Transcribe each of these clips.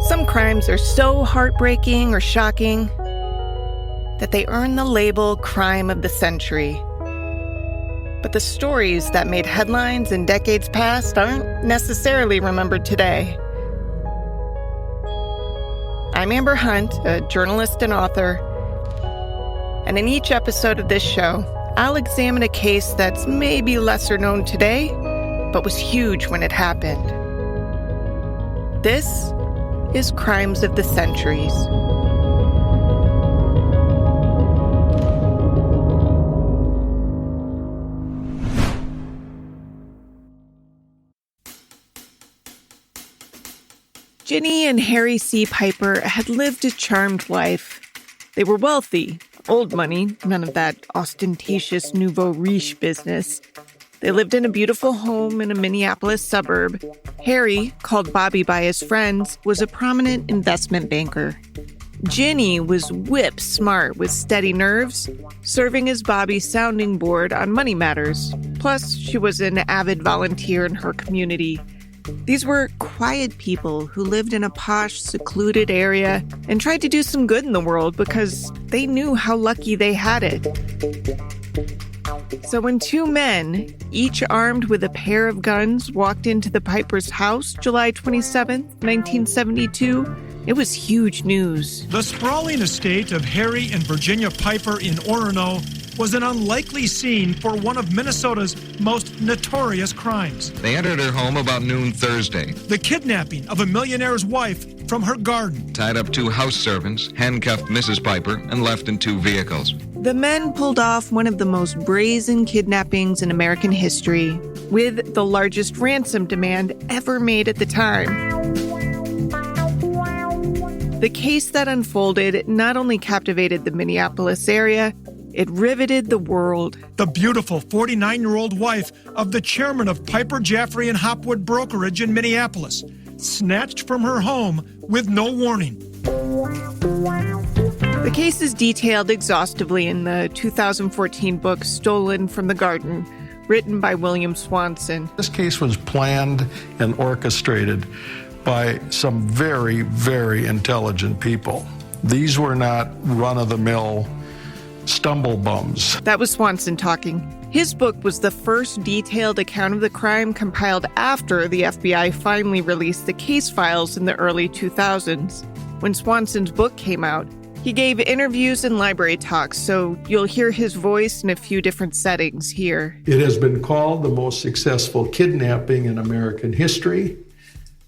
Some crimes are so heartbreaking or shocking that they earn the label crime of the century. But the stories that made headlines in decades past aren't necessarily remembered today. I'm Amber Hunt, a journalist and author, and in each episode of this show, I'll examine a case that's maybe lesser known today, but was huge when it happened. This is Crimes of the Centuries. Ginny and Harry C. Piper had lived a charmed life. They were wealthy, old money, none of that ostentatious nouveau riche business. They lived in a beautiful home in a Minneapolis suburb. Harry, called Bobby by his friends, was a prominent investment banker. Ginny was whip smart with steady nerves, serving as Bobby's sounding board on money matters. Plus, she was an avid volunteer in her community. These were quiet people who lived in a posh, secluded area and tried to do some good in the world because they knew how lucky they had it. So when two men, each armed with a pair of guns, walked into the Pipers' house July 27th, 1972, it was huge news. The sprawling estate of Harry and Virginia Piper in Orono was an unlikely scene for one of Minnesota's most notorious crimes. They entered her home about noon Thursday. The kidnapping of a millionaire's wife from her garden. Tied up two house servants, handcuffed Mrs. Piper, and left in two vehicles. The men pulled off one of the most brazen kidnappings in American history, with the largest ransom demand ever made at the time. The case that unfolded not only captivated the Minneapolis area, it riveted the world. The beautiful 49-year-old wife of the chairman of Piper, Jaffray, and Hopwood Brokerage in Minneapolis, snatched from her home with no warning. The case is detailed exhaustively in the 2014 book Stolen from the Garden, written by William Swanson. This case was planned and orchestrated by some very, very intelligent people. These were not run-of-the-mill stumble bums. That was Swanson talking. His book was the first detailed account of the crime compiled after the FBI finally released the case files in the early 2000s. When Swanson's book came out, he gave interviews and library talks, so you'll hear his voice in a few different settings here. It has been called the most successful kidnapping in American history,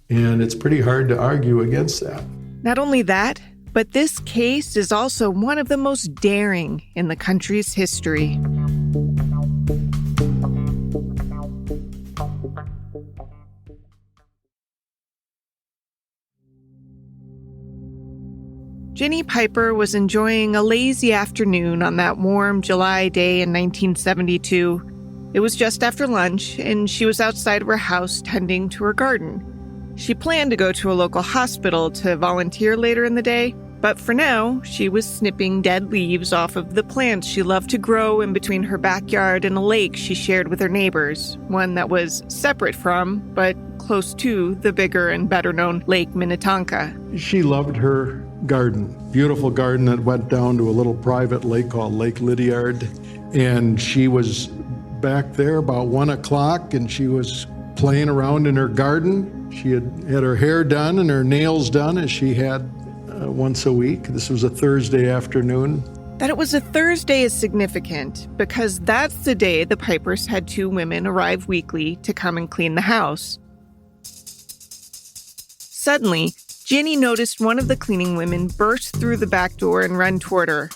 and it's pretty hard to argue against that. Not only that, but this case is also one of the most daring in the country's history. Ginny Piper was enjoying a lazy afternoon on that warm July day in 1972. It was just after lunch, and she was outside of her house tending to her garden. She planned to go to a local hospital to volunteer later in the day, but for now, she was snipping dead leaves off of the plants she loved to grow in between her backyard and a lake she shared with her neighbors, one that was separate from, but close to, the bigger and better-known Lake Minnetonka. She loved her garden, beautiful garden that went down to a little private lake called Lake Lydiard, and she was back there about 1 o'clock, and she was playing around in her garden. She had her hair done and her nails done, as she had once a week. This was a Thursday afternoon. That it was a Thursday is significant because that's the day the Pipers had two women arrive weekly to come and clean the house. Suddenly, Ginny noticed one of the cleaning women burst through the back door and run toward her.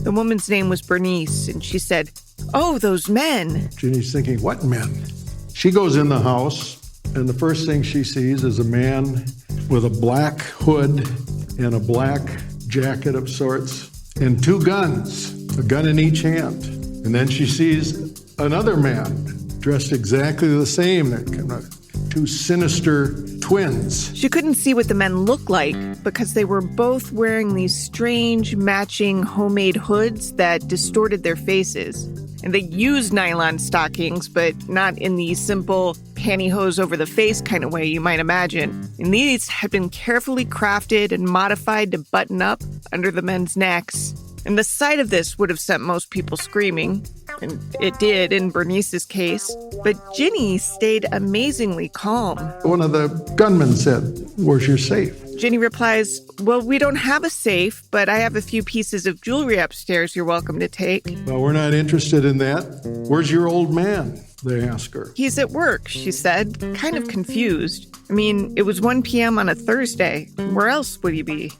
The woman's name was Bernice, and she said, "Oh, those men." Ginny's thinking, what men? She goes in the house, and the first thing she sees is a man with a black hood and a black jacket of sorts, and two guns, a gun in each hand. And then she sees another man dressed exactly the same, kind of two sinister twins. She couldn't see what the men looked like because they were both wearing these strange matching homemade hoods that distorted their faces. And they used nylon stockings, but not in the simple pantyhose over the face kind of way you might imagine. And these had been carefully crafted and modified to button up under the men's necks. And the sight of this would have sent most people screaming, and it did in Bernice's case. But Ginny stayed amazingly calm. One of the gunmen said, "Where's your safe?" Ginny replies, "Well, we don't have a safe, but I have a few pieces of jewelry upstairs you're welcome to take." "Well, we're not interested in that. Where's your old man?" they ask her. "He's at work," she said, kind of confused. I mean, it was 1 p.m. on a Thursday. Where else would he be?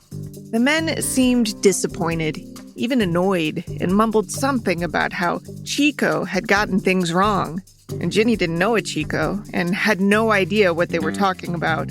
The men seemed disappointed, even annoyed, and mumbled something about how Chico had gotten things wrong. And Ginny didn't know a Chico and had no idea what they were talking about.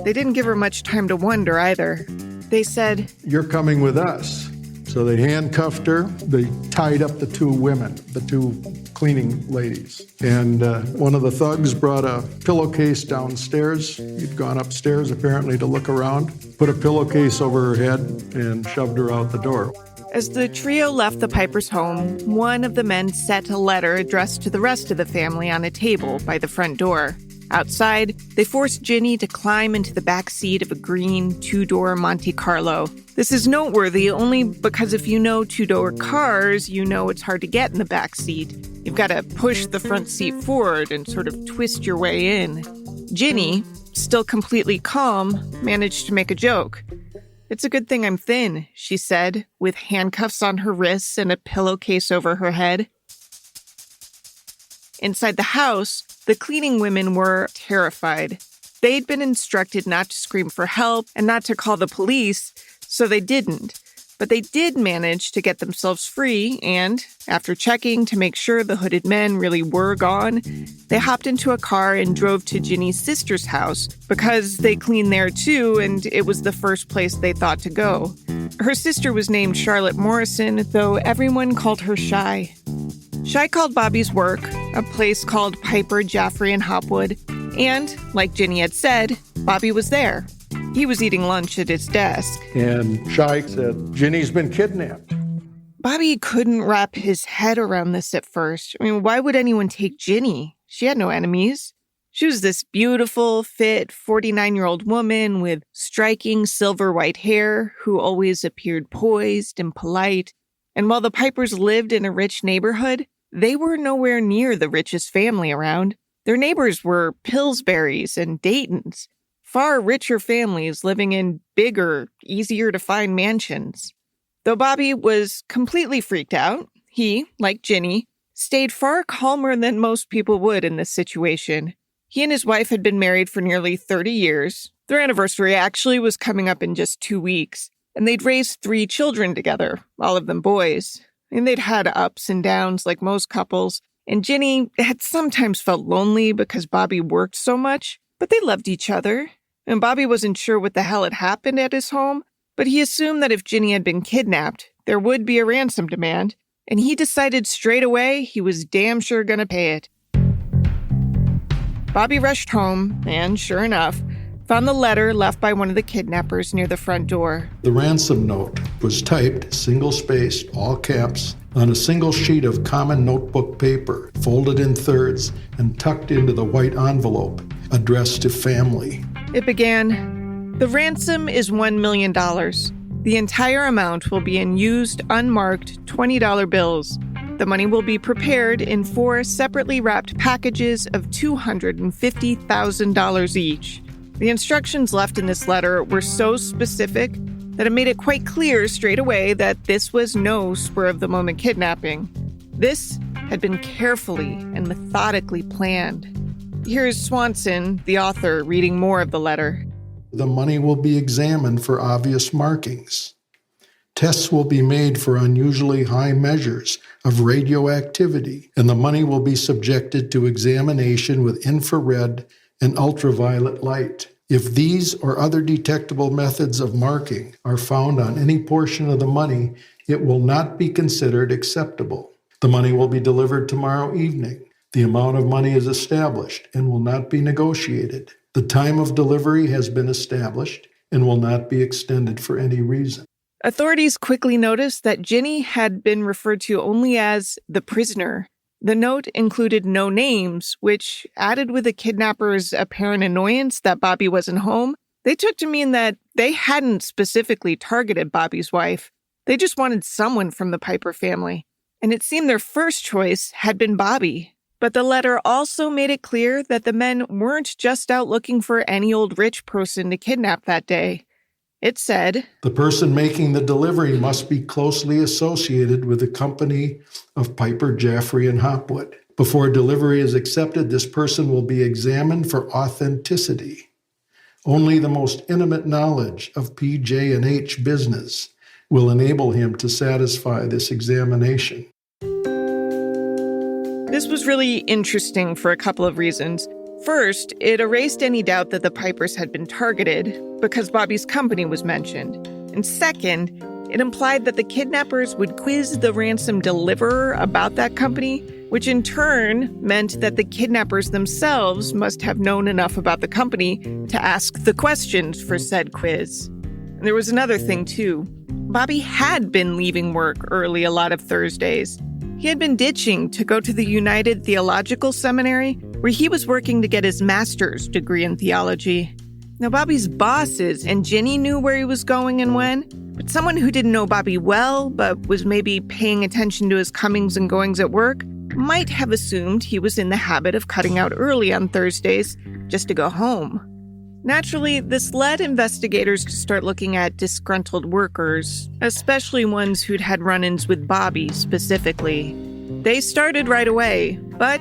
They didn't give her much time to wonder either. They said, "You're coming with us." So they handcuffed her. They tied up the two women, the two cleaning ladies. And one of the thugs brought a pillowcase downstairs. He'd gone upstairs apparently to look around, put a pillowcase over her head, and shoved her out the door. As the trio left the Pipers' home, one of the men set a letter addressed to the rest of the family on a table by the front door. Outside, they forced Ginny to climb into the back seat of a green two-door Monte Carlo. This is noteworthy only because if you know two-door cars, you know it's hard to get in the back seat. You've got to push the front seat forward and sort of twist your way in. Ginny, still completely calm, managed to make a joke. "It's a good thing I'm thin," she said, with handcuffs on her wrists and a pillowcase over her head. Inside the house, the cleaning women were terrified. They'd been instructed not to scream for help and not to call the police, so they didn't. But they did manage to get themselves free, and after checking to make sure the hooded men really were gone, they hopped into a car and drove to Ginny's sister's house because they cleaned there too, and it was the first place they thought to go. Her sister was named Charlotte Morrison, though everyone called her Shy. Shy called Bobby's work, a place called Piper, Jaffrey, and Hopwood, and, like Ginny had said, Bobby was there. He was eating lunch at his desk. And Shy said, "Ginny's been kidnapped." Bobby couldn't wrap his head around this at first. I mean, why would anyone take Ginny? She had no enemies. She was this beautiful, fit, 49-year-old woman with striking silver white hair who always appeared poised and polite. And while the Pipers lived in a rich neighborhood, they were nowhere near the richest family around. Their neighbors were Pillsburys and Daytons, far richer families living in bigger, easier-to-find mansions. Though Bobby was completely freaked out, he, like Ginny, stayed far calmer than most people would in this situation. He and his wife had been married for nearly 30 years. Their anniversary actually was coming up in just 2 weeks, and they'd raised 3 children together, all of them boys. And they'd had ups and downs like most couples, and Ginny had sometimes felt lonely because Bobby worked so much, but they loved each other. And Bobby wasn't sure what the hell had happened at his home, but he assumed that if Ginny had been kidnapped, there would be a ransom demand, and he decided straight away he was damn sure gonna pay it. Bobby rushed home and, sure enough, found the letter left by one of the kidnappers near the front door. The ransom note was typed, single-spaced, all caps, on a single sheet of common notebook paper, folded in thirds and tucked into the white envelope, addressed to family. It began, "The ransom is $1 million. The entire amount will be in used, unmarked $20 bills. The money will be prepared in 4 separately wrapped packages of $250,000 each." The instructions left in this letter were so specific that it made it quite clear straight away that this was no spur-of-the-moment kidnapping. This had been carefully and methodically planned. Here's Swanson, the author, reading more of the letter. The money will be examined for obvious markings. Tests will be made for unusually high measures of radioactivity, and the money will be subjected to examination with infrared and ultraviolet light. If these or other detectable methods of marking are found on any portion of the money, it will not be considered acceptable. The money will be delivered tomorrow evening. The amount of money is established and will not be negotiated. The time of delivery has been established and will not be extended for any reason. Authorities quickly noticed that Ginny had been referred to only as the prisoner. The note included no names, which, added with the kidnappers' apparent annoyance that Bobby wasn't home, they took to mean that they hadn't specifically targeted Bobby's wife. They just wanted someone from the Piper family. And it seemed their first choice had been Bobby. But the letter also made it clear that the men weren't just out looking for any old rich person to kidnap that day. It said, "The person making the delivery must be closely associated with the company of Piper, Jaffray, and Hopwood. Before delivery is accepted, this person will be examined for authenticity. Only the most intimate knowledge of PJ&H business will enable him to satisfy this examination." This was really interesting for a couple of reasons. First, it erased any doubt that the Pipers had been targeted because Bobby's company was mentioned. And second, it implied that the kidnappers would quiz the ransom deliverer about that company, which in turn meant that the kidnappers themselves must have known enough about the company to ask the questions for said quiz. And there was another thing, too. Bobby had been leaving work early a lot of Thursdays. He had been ditching to go to the United Theological Seminary, where he was working to get his master's degree in theology. Now, Bobby's bosses and Ginny knew where he was going and when, but someone who didn't know Bobby well, but was maybe paying attention to his comings and goings at work, might have assumed he was in the habit of cutting out early on Thursdays just to go home. Naturally, this led investigators to start looking at disgruntled workers, especially ones who'd had run-ins with Bobby specifically. They started right away, but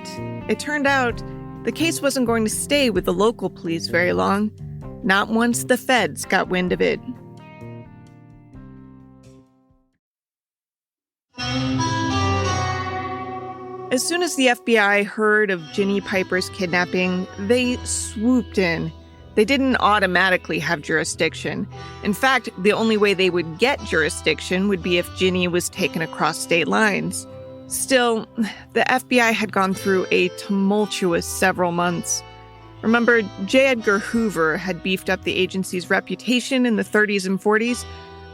it turned out the case wasn't going to stay with the local police very long, not once the feds got wind of it. As soon as the FBI heard of Ginny Piper's kidnapping, they swooped in. They didn't automatically have jurisdiction. In fact, the only way they would get jurisdiction would be if Ginny was taken across state lines. Still, the FBI had gone through a tumultuous several months. Remember, J. Edgar Hoover had beefed up the agency's reputation in the 30s and 40s,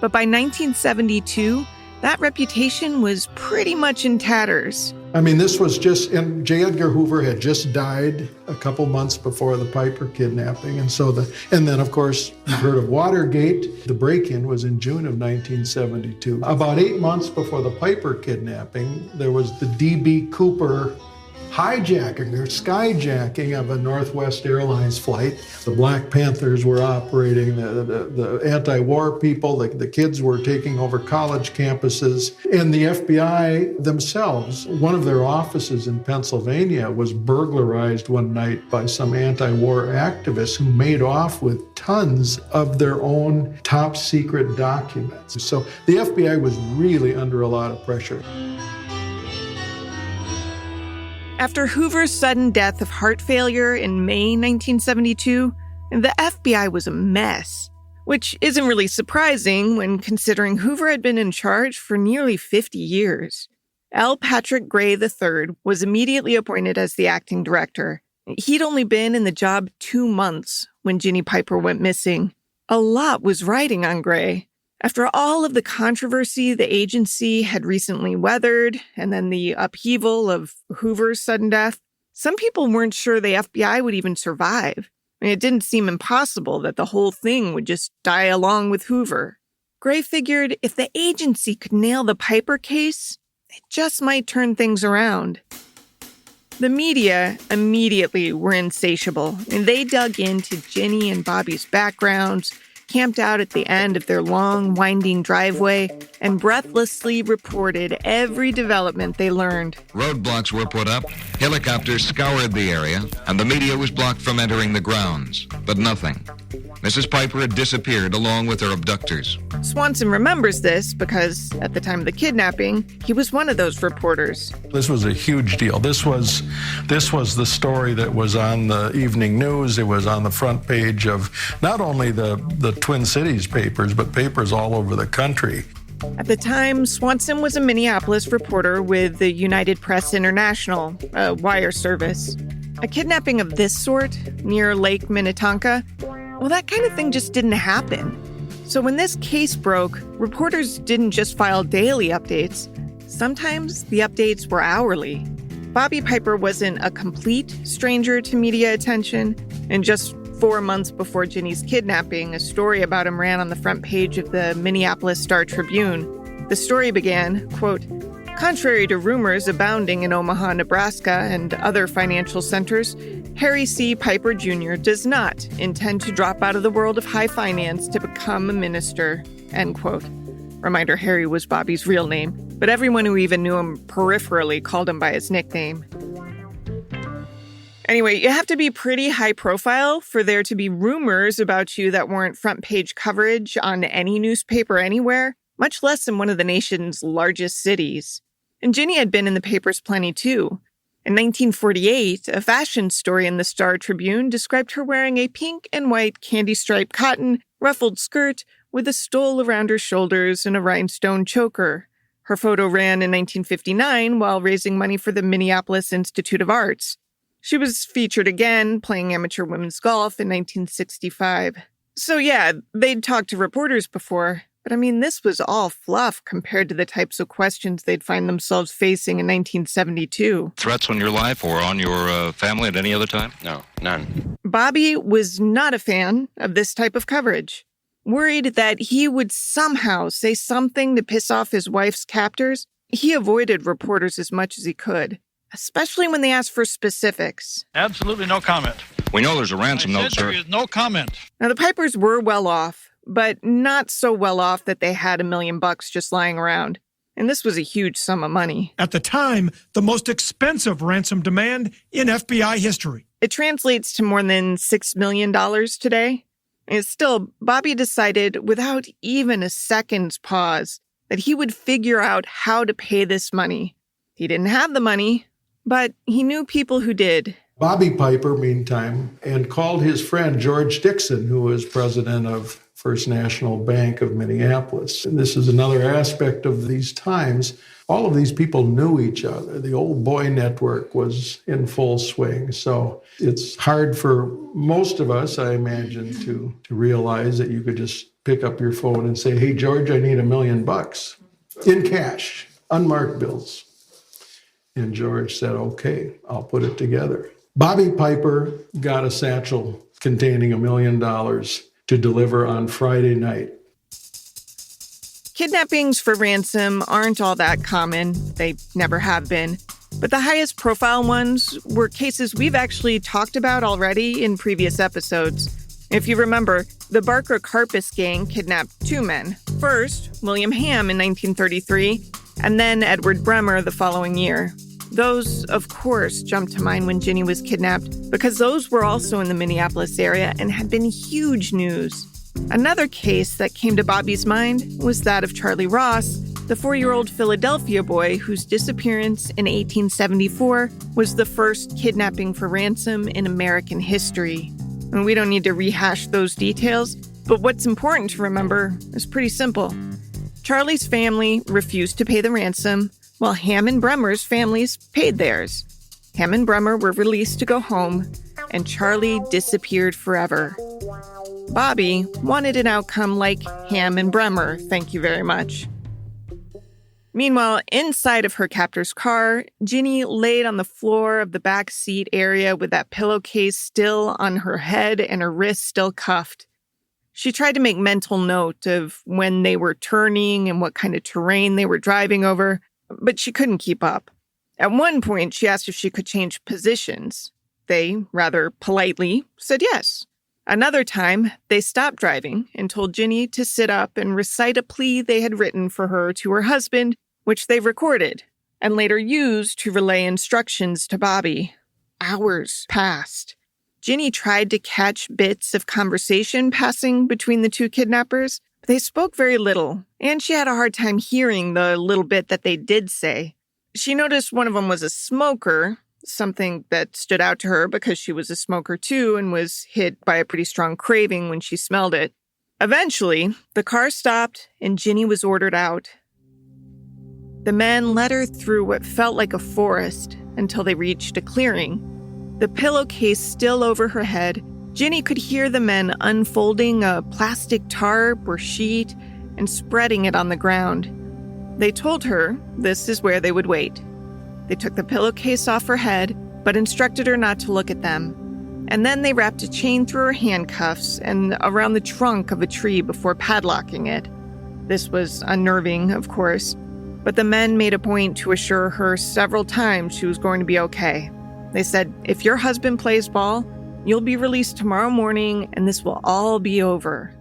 but by 1972, that reputation was pretty much in tatters. I mean, this was just, and J. Edgar Hoover had just died a couple months before the Piper kidnapping. And then, of course, you've heard of Watergate. The break-in was in June of 1972. About 8 months before the Piper kidnapping, there was the D.B. Cooper hijacking or skyjacking of a Northwest Airlines flight. The Black Panthers were operating, the anti-war people, the kids were taking over college campuses, and the FBI themselves, one of their offices in Pennsylvania was burglarized one night by some anti-war activists who made off with tons of their own top secret documents. So the FBI was really under a lot of pressure. After Hoover's sudden death of heart failure in May 1972, the FBI was a mess, which isn't really surprising when considering Hoover had been in charge for nearly 50 years. L. Patrick Gray III was immediately appointed as the acting director. He'd only been in the job 2 months when Ginny Piper went missing. A lot was riding on Gray. After all of the controversy the agency had recently weathered, and then the upheaval of Hoover's sudden death, some people weren't sure the FBI would even survive. I mean, it didn't seem impossible that the whole thing would just die along with Hoover. Gray figured if the agency could nail the Piper case, it just might turn things around. The media immediately were insatiable, and they dug into Ginny and Bobby's backgrounds, camped out at the end of their long, winding driveway, and breathlessly reported every development they learned. Roadblocks were put up, helicopters scoured the area, and the media was blocked from entering the grounds. But nothing. Mrs. Piper had disappeared along with her abductors. Swanson remembers this because, at the time of the kidnapping, he was one of those reporters. This was a huge deal. This was the story that was on the evening news. It was on the front page of not only the Twin Cities papers, but papers all over the country. At the time, Swanson was a Minneapolis reporter with the United Press International, a wire service. A kidnapping of this sort, near Lake Minnetonka, well, that kind of thing just didn't happen. So when this case broke, reporters didn't just file daily updates. Sometimes the updates were hourly. Bobby Piper wasn't a complete stranger to media attention, and just 4 months before Ginny's kidnapping, a story about him ran on the front page of the Minneapolis Star-Tribune. The story began, quote, "Contrary to rumors abounding in Omaha, Nebraska, and other financial centers, Harry C. Piper Jr. does not intend to drop out of the world of high finance to become a minister," end quote. Reminder, Harry was Bobby's real name, but everyone who even knew him peripherally called him by his nickname. Anyway, you have to be pretty high profile for there to be rumors about you that weren't front page coverage on any newspaper anywhere, much less in one of the nation's largest cities. And Ginny had been in the papers plenty too. In 1948, a fashion story in the Star-Tribune described her wearing a pink and white candy-striped cotton ruffled skirt with a stole around her shoulders and a rhinestone choker. Her photo ran in 1959 while raising money for the Minneapolis Institute of Arts. She was featured again playing amateur women's golf in 1965. So yeah, they'd talked to reporters before, but I mean, this was all fluff compared to the types of questions they'd find themselves facing in 1972. Threats on your life or on your family at any other time? No, none. Bobby was not a fan of this type of coverage. Worried that he would somehow say something to piss off his wife's captors, he avoided reporters as much as he could, especially when they asked for specifics. Absolutely no comment. We know there's a ransom note, sir. There is no comment. Now, the Pipers were well off, but not so well off that they had $1 million just lying around. And this was a huge sum of money. At the time, the most expensive ransom demand in FBI history. It translates to more than $6 million today. And still, Bobby decided, without even a second's pause, that he would figure out how to pay this money. He didn't have the money, but he knew people who did. Bobby Piper, meantime, and called his friend George Dixon, who was president of First National Bank of Minneapolis. And this is another aspect of these times. All of these people knew each other. The old boy network was in full swing. So it's hard for most of us, I imagine, to realize that you could just pick up your phone and say, "Hey, George, I need $1 million in cash, unmarked bills." And George said, "Okay, I'll put it together." Bobby Piper got a satchel containing $1 million to deliver on Friday night. Kidnappings for ransom aren't all that common. They never have been. But the highest profile ones were cases we've actually talked about already in previous episodes. If you remember, the Barker Karpus gang kidnapped 2 men. First, William Ham in 1933, and then Edward Bremer the following year. Those, of course, jumped to mind when Ginny was kidnapped because those were also in the Minneapolis area and had been huge news. Another case that came to Bobby's mind was that of Charlie Ross, the 4-year-old Philadelphia boy whose disappearance in 1874 was the first kidnapping for ransom in American history. And we don't need to rehash those details, but what's important to remember is pretty simple. Charlie's family refused to pay the ransom, while Ham and Bremer's families paid theirs. Ham and Bremer were released to go home, and Charlie disappeared forever. Bobby wanted an outcome like Ham and Bremer, thank you very much. Meanwhile, inside of her captor's car, Ginny laid on the floor of the back seat area with that pillowcase still on her head and her wrists still cuffed. She tried to make mental note of when they were turning and what kind of terrain they were driving over, but she couldn't keep up. At one point, she asked if she could change positions. They, rather politely, said yes. Another time, they stopped driving and told Ginny to sit up and recite a plea they had written for her to her husband, which they recorded and later used to relay instructions to Bobby. Hours passed. Ginny tried to catch bits of conversation passing between the 2 kidnappers, but they spoke very little, and she had a hard time hearing the little bit that they did say. She noticed one of them was a smoker, something that stood out to her because she was a smoker too and was hit by a pretty strong craving when she smelled it. Eventually, the car stopped and Ginny was ordered out. The men led her through what felt like a forest until they reached a clearing. The pillowcase still over her head, Ginny could hear the men unfolding a plastic tarp or sheet and spreading it on the ground. They told her this is where they would wait. They took the pillowcase off her head, but instructed her not to look at them. And then they wrapped a chain through her handcuffs and around the trunk of a tree before padlocking it. This was unnerving, of course, but the men made a point to assure her several times she was going to be okay. They said, if your husband plays ball, you'll be released tomorrow morning and this will all be over.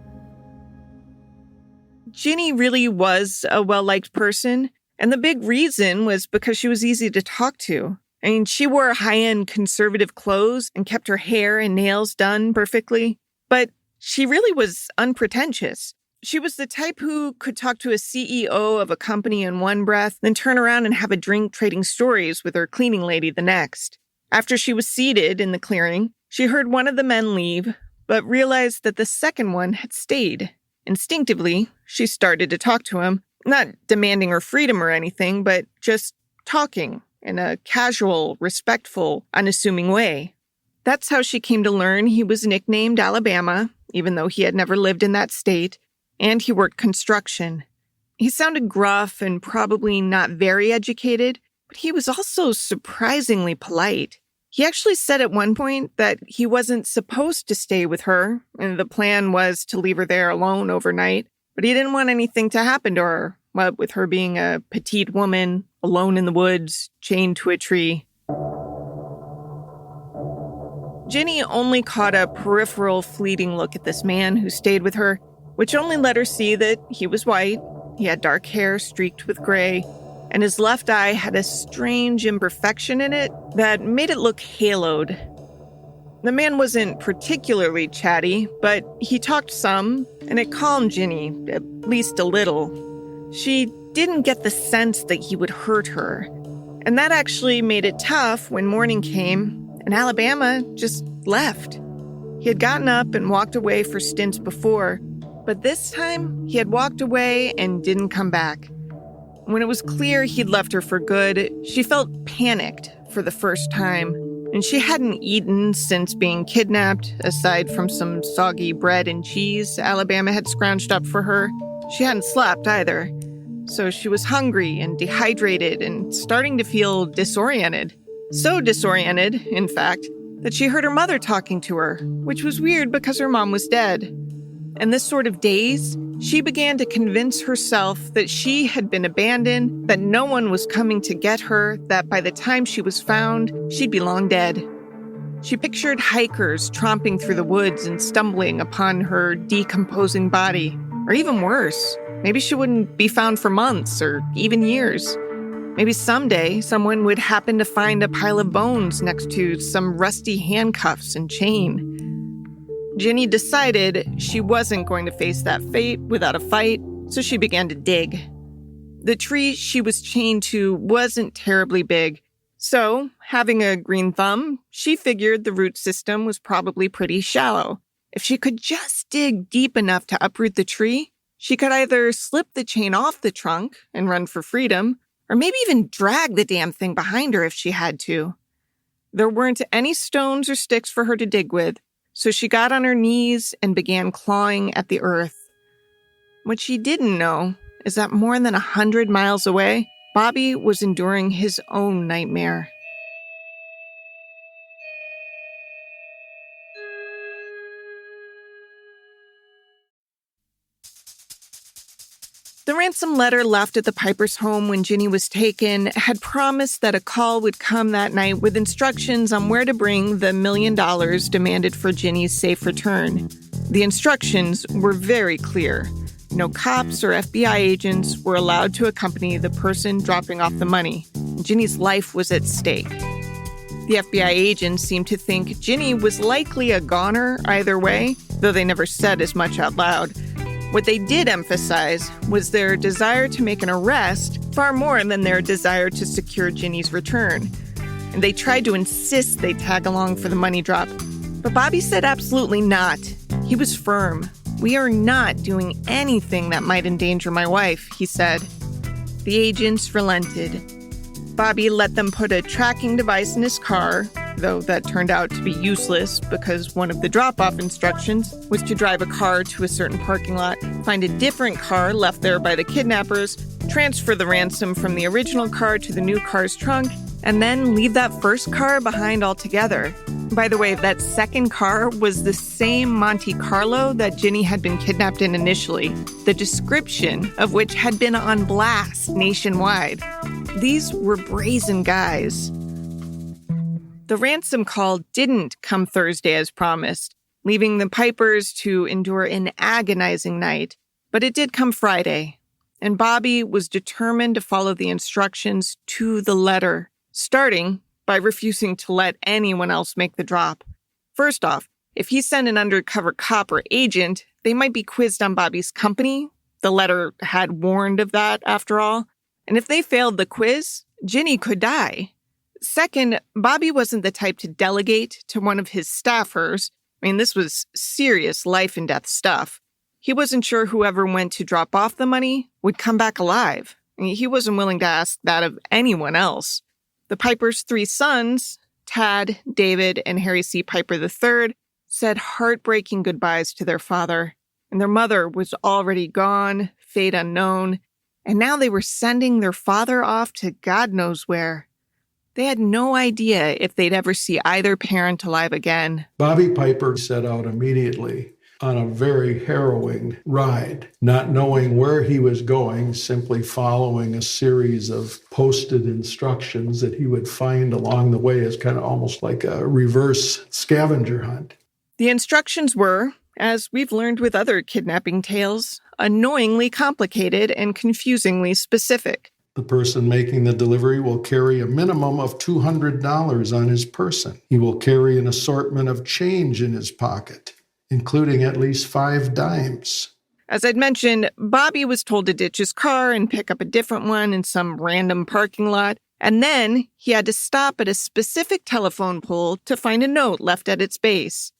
Ginny really was a well-liked person, and the big reason was because she was easy to talk to. I mean, she wore high-end conservative clothes and kept her hair and nails done perfectly, but she really was unpretentious. She was the type who could talk to a CEO of a company in one breath, then turn around and have a drink trading stories with her cleaning lady the next. After she was seated in the clearing, she heard one of the men leave, but realized that the second one had stayed. Instinctively, she started to talk to him, not demanding her freedom or anything, but just talking in a casual, respectful, unassuming way. That's how she came to learn he was nicknamed Alabama, even though he had never lived in that state, and he worked construction. He sounded gruff and probably not very educated, but he was also surprisingly polite. He actually said at one point that he wasn't supposed to stay with her, and the plan was to leave her there alone overnight, but he didn't want anything to happen to her, what with her being a petite woman, alone in the woods, chained to a tree. Ginny only caught a peripheral fleeting look at this man who stayed with her, which only let her see that he was white, he had dark hair streaked with gray, and his left eye had a strange imperfection in it that made it look haloed. The man wasn't particularly chatty, but he talked some, and it calmed Ginny, at least a little. She didn't get the sense that he would hurt her, and that actually made it tough when morning came, and Alabama just left. He had gotten up and walked away for stints before, but this time he had walked away and didn't come back. When it was clear he'd left her for good, she felt panicked for the first time, and she hadn't eaten since being kidnapped, aside from some soggy bread and cheese Alabama had scrounged up for her. She hadn't slept either, so she was hungry and dehydrated and starting to feel disoriented. So disoriented, in fact, that she heard her mother talking to her, which was weird because her mom was dead. In this sort of daze, she began to convince herself that she had been abandoned, that no one was coming to get her, that by the time she was found, she'd be long dead. She pictured hikers tromping through the woods and stumbling upon her decomposing body. Or even worse, maybe she wouldn't be found for months or even years. Maybe someday someone would happen to find a pile of bones next to some rusty handcuffs and chain. Ginny decided she wasn't going to face that fate without a fight, so she began to dig. The tree she was chained to wasn't terribly big, so, having a green thumb, she figured the root system was probably pretty shallow. If she could just dig deep enough to uproot the tree, she could either slip the chain off the trunk and run for freedom, or maybe even drag the damn thing behind her if she had to. There weren't any stones or sticks for her to dig with, so she got on her knees and began clawing at the earth. What she didn't know is that more than 100 miles away, Bobby was enduring his own nightmare. The ransom letter left at the Pipers' home when Ginny was taken had promised that a call would come that night with instructions on where to bring the $1 million demanded for Ginny's safe return. The instructions were very clear. No cops or FBI agents were allowed to accompany the person dropping off the money. Ginny's life was at stake. The FBI agents seemed to think Ginny was likely a goner either way, though they never said as much out loud. What they did emphasize was their desire to make an arrest far more than their desire to secure Ginny's return. And they tried to insist they tag along for the money drop. But Bobby said absolutely not. He was firm. "We are not doing anything that might endanger my wife," he said. The agents relented. Bobby let them put a tracking device in his car, though that turned out to be useless because one of the drop-off instructions was to drive a car to a certain parking lot, find a different car left there by the kidnappers, transfer the ransom from the original car to the new car's trunk, and then leave that first car behind altogether. By the way, that second car was the same Monte Carlo that Ginny had been kidnapped in initially, the description of which had been on blast nationwide. These were brazen guys. The ransom call didn't come Thursday as promised, leaving the Pipers to endure an agonizing night. But it did come Friday, and Bobby was determined to follow the instructions to the letter, starting by refusing to let anyone else make the drop. First off, if he sent an undercover cop or agent, they might be quizzed on Bobby's company. The letter had warned of that, after all. And if they failed the quiz, Ginny could die. Second, Bobby wasn't the type to delegate to one of his staffers. I mean, this was serious life and death stuff. He wasn't sure whoever went to drop off the money would come back alive. I mean, he wasn't willing to ask that of anyone else. The Pipers' 3 sons, Tad, David, and Harry C. Piper III, said heartbreaking goodbyes to their father. And their mother was already gone, fate unknown. And now they were sending their father off to God knows where. They had no idea if they'd ever see either parent alive again. Bobby Piper set out immediately on a very harrowing ride, not knowing where he was going, simply following a series of posted instructions that he would find along the way as kind of almost like a reverse scavenger hunt. The instructions were, as we've learned with other kidnapping tales, annoyingly complicated and confusingly specific. The person making the delivery will carry a minimum of $200 on his person. He will carry an assortment of change in his pocket, including at least 5 dimes. As I'd mentioned, Bobby was told to ditch his car and pick up a different one in some random parking lot, and then he had to stop at a specific telephone pole to find a note left at its base.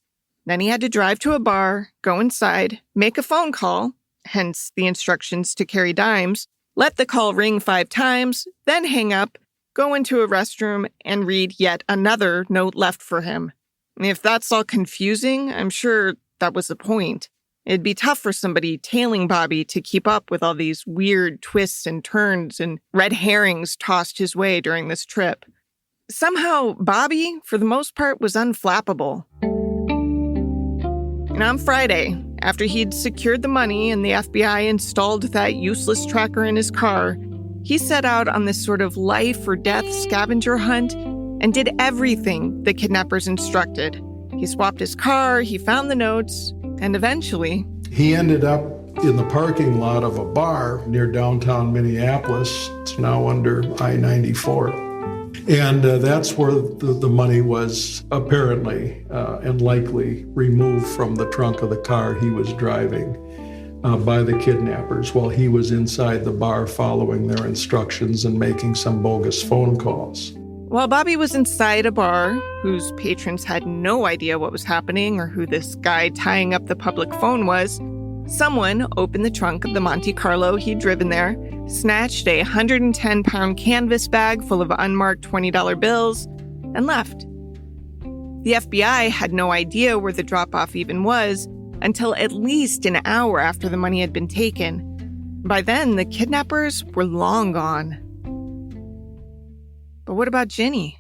Then he had to drive to a bar, go inside, make a phone call, hence the instructions to carry dimes, let the call ring 5 times, then hang up, go into a restroom, and read yet another note left for him. And if that's all confusing, I'm sure that was the point. It'd be tough for somebody tailing Bobby to keep up with all these weird twists and turns and red herrings tossed his way during this trip. Somehow, Bobby, for the most part, was unflappable. And on Friday, after he'd secured the money and the FBI installed that useless tracker in his car, he set out on this sort of life or death scavenger hunt and did everything the kidnappers instructed. He swapped his car, he found the notes, and eventually... He ended up in the parking lot of a bar near downtown Minneapolis. It's now under I-94. And that's where the money was apparently and likely removed from the trunk of the car he was driving by the kidnappers while he was inside the bar following their instructions and making some bogus phone calls. While Bobby was inside a bar, whose patrons had no idea what was happening or who this guy tying up the public phone was, someone opened the trunk of the Monte Carlo he'd driven there, snatched a 110-pound canvas bag full of unmarked $20 bills, and left. The FBI had no idea where the drop-off even was until at least an hour after the money had been taken. By then, the kidnappers were long gone. But what about Ginny?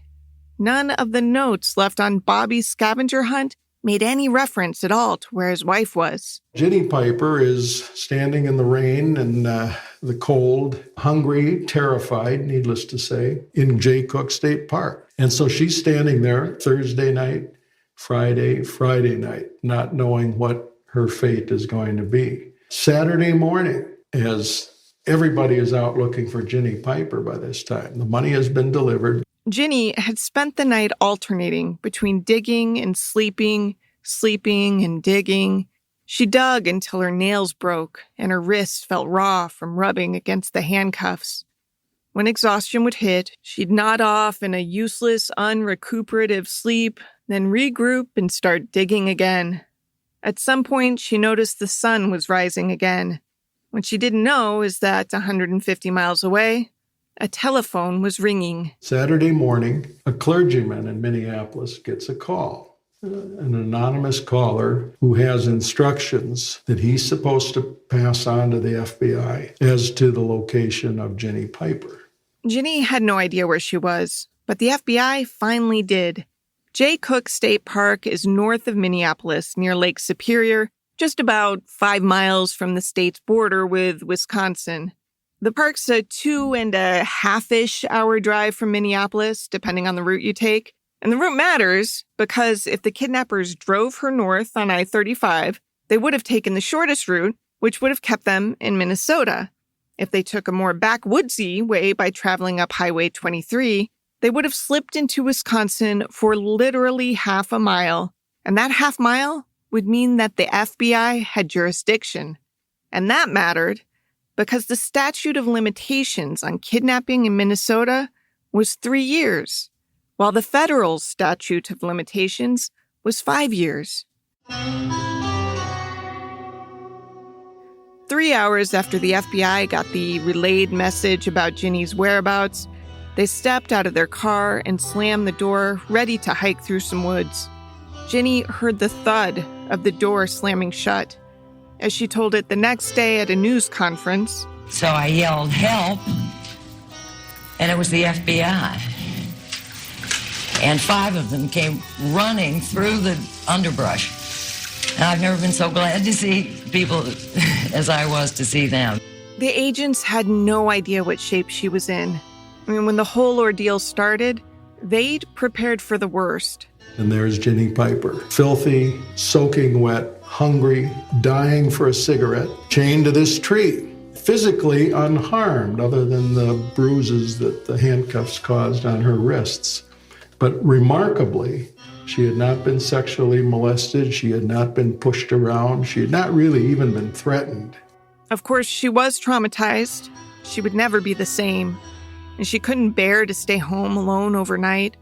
None of the notes left on Bobby's scavenger hunt made any reference at all to where his wife was. Ginny Piper is standing in the rain and the cold, hungry, terrified, needless to say, in Jay Cook State Park. And so she's standing there Thursday night, Friday night, not knowing what her fate is going to be. Saturday morning, as everybody is out looking for Ginny Piper by this time, the money has been delivered. Ginny had spent the night alternating between digging and sleeping, sleeping and digging. She dug until her nails broke and her wrists felt raw from rubbing against the handcuffs. When exhaustion would hit, she'd nod off in a useless, unrecuperative sleep, then regroup and start digging again. At some point, she noticed the sun was rising again. What she didn't know is that 150 miles away, a telephone was ringing. Saturday morning, a clergyman in Minneapolis gets a call. An anonymous caller who has instructions that he's supposed to pass on to the FBI as to the location of Ginny Piper. Ginny had no idea where she was. But the FBI finally did. Jay Cook State Park is north of Minneapolis, near Lake Superior, just about 5 miles from the state's border with Wisconsin. The park's a 2.5-ish hour drive from Minneapolis, depending on the route you take. And the route matters because if the kidnappers drove her north on I-35, they would have taken the shortest route, which would have kept them in Minnesota. If they took a more backwoodsy way by traveling up Highway 23, they would have slipped into Wisconsin for literally half a mile. And that half mile would mean that the FBI had jurisdiction. And that mattered because the statute of limitations on kidnapping in Minnesota was 3 years, while the federal statute of limitations was 5 years. 3 hours after the FBI got the relayed message about Ginny's whereabouts, they stepped out of their car and slammed the door, ready to hike through some woods. Ginny heard the thud of the door slamming shut. As she told it the next day at a news conference, "So I yelled, 'Help!' and it was the FBI. And 5 of them came running through the underbrush. And I've never been so glad to see people as I was to see them." The agents had no idea what shape she was in. I mean, when the whole ordeal started, they'd prepared for the worst. And there's Ginny Piper, filthy, soaking wet, hungry, dying for a cigarette, chained to this tree, physically unharmed other than the bruises that the handcuffs caused on her wrists. But remarkably, she had not been sexually molested, she had not been pushed around, she had not really even been threatened. Of course, she was traumatized. She would never be the same. And she couldn't bear to stay home alone overnight.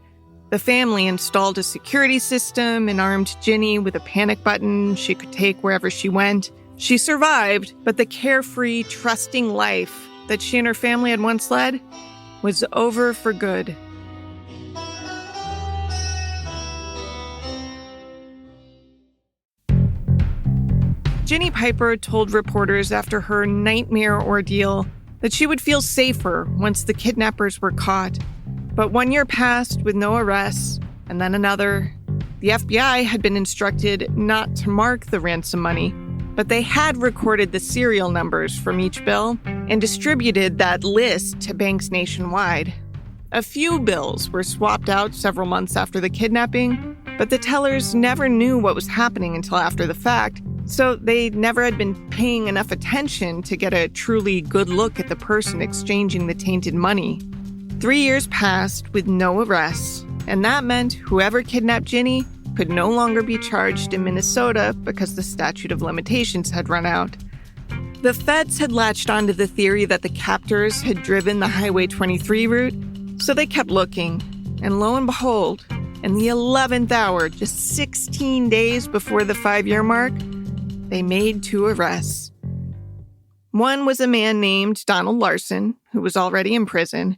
The family installed a security system and armed Ginny with a panic button she could take wherever she went. She survived, but the carefree, trusting life that she and her family had once led was over for good. Ginny Piper told reporters after her nightmare ordeal that she would feel safer once the kidnappers were caught. But 1 year passed with no arrests, and then another. The FBI had been instructed not to mark the ransom money, but they had recorded the serial numbers from each bill and distributed that list to banks nationwide. A few bills were swapped out several months after the kidnapping, but the tellers never knew what was happening until after the fact, so they never had been paying enough attention to get a truly good look at the person exchanging the tainted money. 3 years passed with no arrests, and that meant whoever kidnapped Ginny could no longer be charged in Minnesota because the statute of limitations had run out. The feds had latched onto the theory that the captors had driven the Highway 23 route, so they kept looking, and lo and behold, in the 11th hour, just 16 days before the 5-year mark, they made 2 arrests. One was a man named Donald Larson, who was already in prison.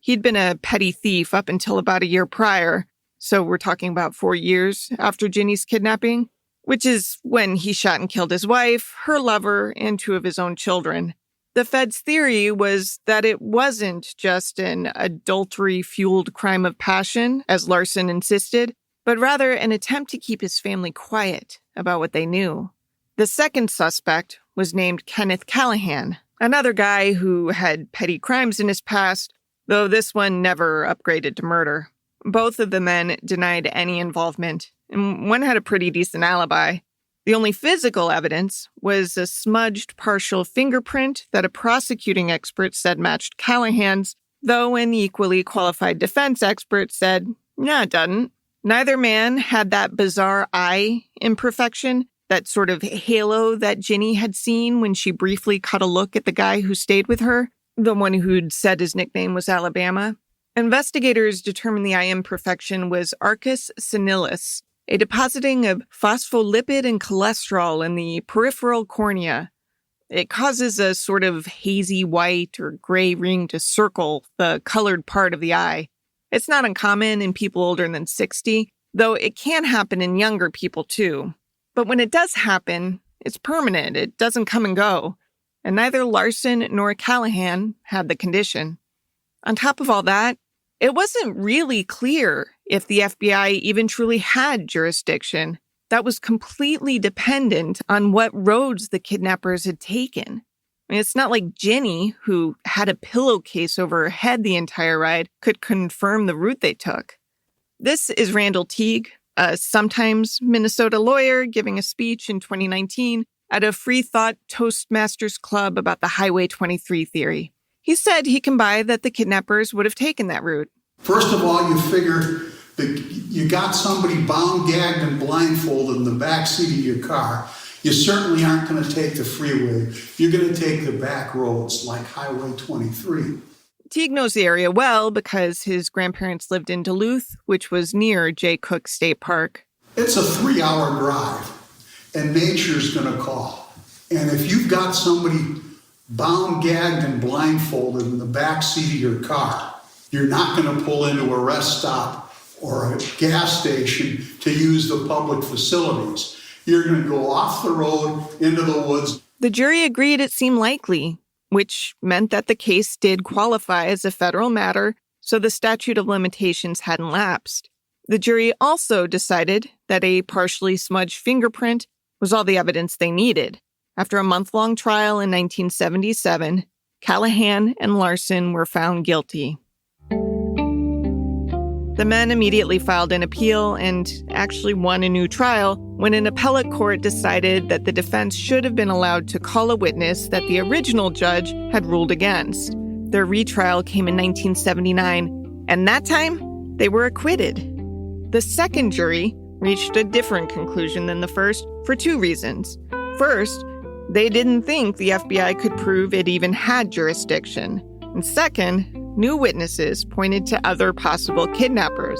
He'd been a petty thief up until about a year prior, so we're talking about 4 years after Ginny's kidnapping, which is when he shot and killed his wife, her lover, and 2 of his own children. The feds' theory was that it wasn't just an adultery-fueled crime of passion, as Larson insisted, but rather an attempt to keep his family quiet about what they knew. The second suspect was named Kenneth Callahan, another guy who had petty crimes in his past, though this one never upgraded to murder. Both of the men denied any involvement, and one had a pretty decent alibi. The only physical evidence was a smudged partial fingerprint that a prosecuting expert said matched Callahan's, though an equally qualified defense expert said, no, it doesn't. Neither man had that bizarre eye imperfection, that sort of halo that Ginny had seen when she briefly caught a look at the guy who stayed with her, the one who'd said his nickname was Alabama. Investigators determined the eye imperfection was arcus senilis, a depositing of phospholipid and cholesterol in the peripheral cornea. It causes a sort of hazy white or gray ring to circle the colored part of the eye. It's not uncommon in people older than 60, though it can happen in younger people too. But when it does happen, it's permanent. It doesn't come and go. And neither Larson nor Callahan had the condition. On top of all that, It wasn't really clear if the FBI even truly had jurisdiction. That was completely dependent on what roads the kidnappers had taken. I mean, it's not like Ginny, who had a pillowcase over her head the entire ride, could confirm the route they took. This is Randall Teague, a sometimes Minnesota lawyer, giving a speech in 2019 at a Free Thought Toastmasters Club about the Highway 23 theory. He said he can buy that the kidnappers would have taken that route. First of all, you figure that you got somebody bound, gagged, and blindfolded in the back seat of your car. You certainly aren't going to take the freeway. You're going to take the back roads like Highway 23. Teague knows the area well because his grandparents lived in Duluth, which was near Jay Cook State Park. It's a 3-hour drive, and nature's going to call. And if you've got somebody bound, gagged, and blindfolded in the back seat of your car, you're not going to pull into a rest stop or a gas station to use the public facilities. You're going to go off the road into the woods. The jury agreed it seemed likely, which meant that the case did qualify as a federal matter, so the statute of limitations hadn't lapsed. The jury also decided that a partially smudged fingerprint was all the evidence they needed. After a month-long trial in 1977, Callahan and Larson were found guilty. The men immediately filed an appeal and actually won a new trial when an appellate court decided that the defense should have been allowed to call a witness that the original judge had ruled against. Their retrial came in 1979, and that time, they were acquitted. The second jury reached a different conclusion than the first for 2 reasons. First, they didn't think the FBI could prove it even had jurisdiction. And second, new witnesses pointed to other possible kidnappers.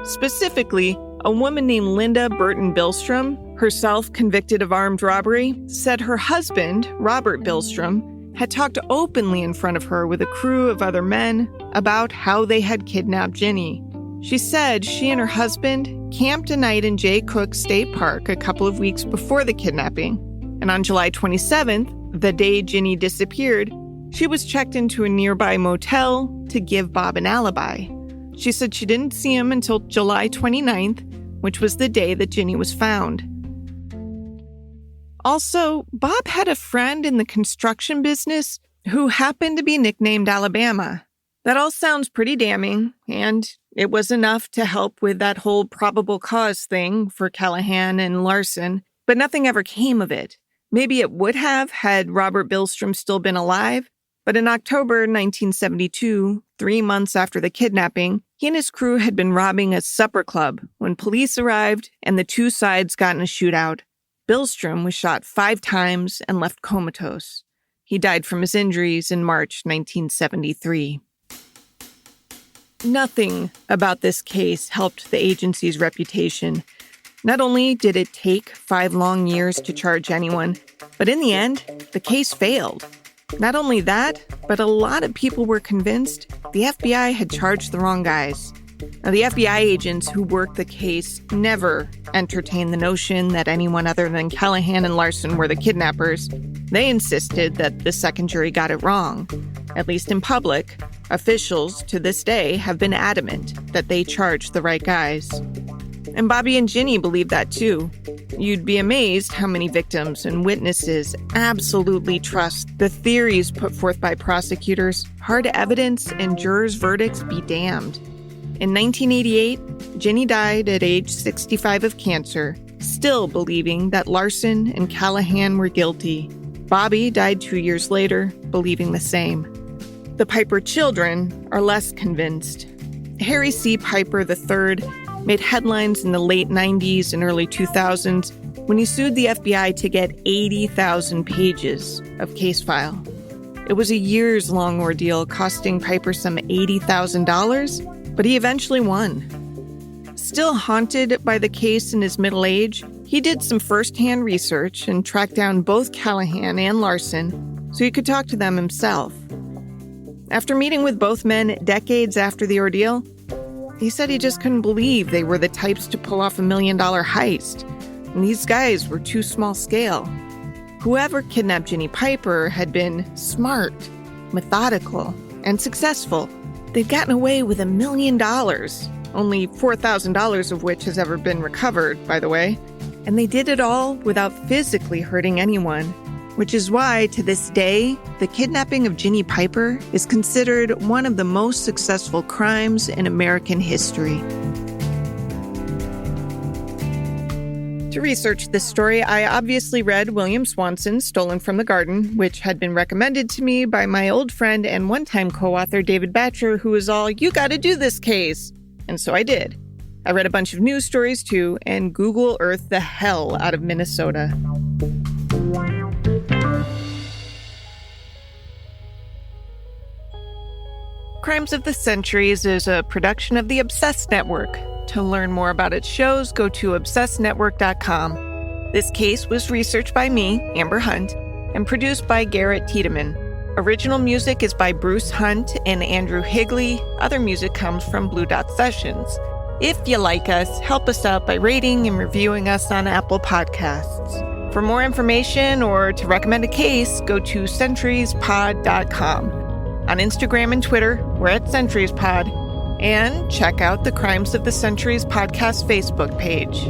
Specifically, a woman named Linda Burton Billstrom, herself convicted of armed robbery, said her husband, Robert Billstrom, had talked openly in front of her with a crew of other men about how they had kidnapped Ginny. She said she and her husband camped a night in Jay Cook State Park a couple of weeks before the kidnapping. And on July 27th, the day Ginny disappeared, she was checked into a nearby motel to give Bob an alibi. She said she didn't see him until July 29th, which was the day that Ginny was found. Also, Bob had a friend in the construction business who happened to be nicknamed Alabama. That all sounds pretty damning, and it was enough to help with that whole probable cause thing for Callahan and Larson, but nothing ever came of it. Maybe it would have had Robert Billstrom still been alive, but in October 1972, 3 months after the kidnapping, he and his crew had been robbing a supper club when police arrived and the 2 sides got in a shootout. Billstrom was shot 5 times and left comatose. He died from his injuries in March 1973. Nothing about this case helped the agency's reputation. Not only did it take 5 long years to charge anyone, but in the end, the case failed. Not only that, but a lot of people were convinced the FBI had charged the wrong guys. Now, the FBI agents who worked the case never entertained the notion that anyone other than Callahan and Larson were the kidnappers. They insisted that the second jury got it wrong. At least in public, officials to this day have been adamant that they charged the right guys. And Bobby and Ginny believed that too. You'd be amazed how many victims and witnesses absolutely trust the theories put forth by prosecutors, hard evidence, and jurors' verdicts be damned. In 1988, Ginny died at age 65 of cancer, still believing that Larson and Callahan were guilty. Bobby died 2 years later, believing the same. The Piper children are less convinced. Harry C. Piper III made headlines in the late 90s and early 2000s when he sued the FBI to get 80,000 pages of case file. It was a years-long ordeal costing Piper some $80,000, but he eventually won. Still haunted by the case in his middle age, he did some first-hand research and tracked down both Callahan and Larson so he could talk to them himself. After meeting with both men decades after the ordeal, he said he just couldn't believe they were the types to pull off $1 million heist, and these guys were too small scale. Whoever kidnapped Ginny Piper had been smart, methodical, and successful. They'd gotten away with $1 million, only $4,000 of which has ever been recovered, by the way. And they did it all without physically hurting anyone, which is why, to this day, the kidnapping of Ginny Piper is considered one of the most successful crimes in American history. To research this story, I obviously read William Swanson's Stolen from the Garden, which had been recommended to me by my old friend and one-time co-author David Batcher, who was all, "You gotta do this case." And so I did. I read a bunch of news stories too, and Google Earthed the hell out of Minnesota. Crimes of the Centuries is a production of the Obsessed Network. To learn more about its shows, go to obsessednetwork.com. This case was researched by me, Amber Hunt, and produced by Garrett Tiedemann. Original music is by Bruce Hunt and Andrew Higley. Other music comes from Blue Dot Sessions. If you like us, help us out by rating and reviewing us on Apple Podcasts. For more information or to recommend a case, go to centuriespod.com. On Instagram and Twitter, we're at CenturiesPod. And check out the Crimes of the Centuries podcast Facebook page.